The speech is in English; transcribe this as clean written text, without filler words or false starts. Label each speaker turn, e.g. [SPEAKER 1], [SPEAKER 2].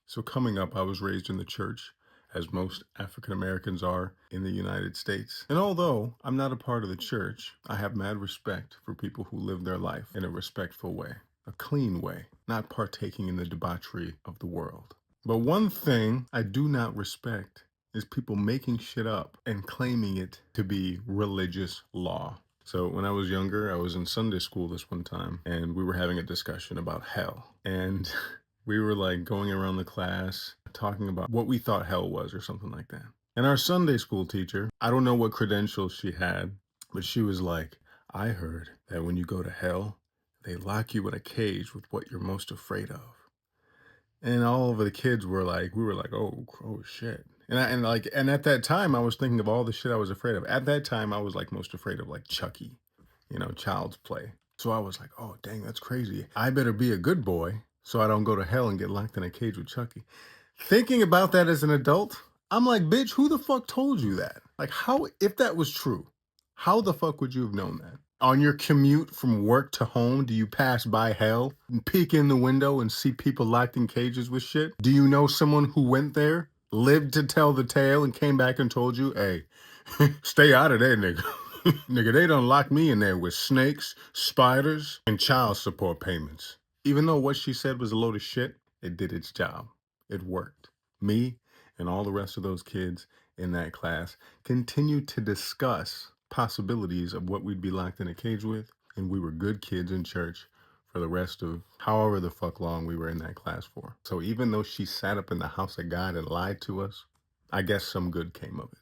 [SPEAKER 1] So coming up, I was raised in the church, as most African Americans are in the United States. And although I'm not a part of the church, I have mad respect for people who live their life in a respectful way, a clean way, not partaking in the debauchery of the world. But one thing I do not respect is people making shit up and claiming it to be religious law. So when I was younger, I was in Sunday school this one time, and we were having a discussion about hell. And we were like going around the class talking about what we thought hell was or something like that. And our Sunday school teacher, I don't know what credentials she had, but she was like, I heard that when you go to hell, they lock you in a cage with what you're most afraid of. And all of the kids were like, we were like, oh shit. And at that time I was thinking of all the shit I was afraid of. At that time I was like most afraid of like Chucky, Child's Play. So I was like, oh dang, that's crazy. I better be a good boy so I don't go to hell and get locked in a cage with Chucky. Thinking about that as an adult, I'm like, bitch, who the fuck told you that? Like, how, if that was true, how the fuck would you have known that? On your commute from work to home, do you pass by hell and peek in the window and see people locked in cages with shit? Do you know someone who went there, lived to tell the tale, and came back and told you, hey, stay out of there, nigga. Nigga, they done locked me in there with snakes, spiders, and child support payments. Even though what she said was a load of shit, it did its job. It worked. Me and all the rest of those kids in that class continued to discuss possibilities of what we'd be locked in a cage with, and we were good kids in church for the rest of however the fuck long we were in that class for. So even though she sat up in the house of God and lied to us, I guess some good came of it.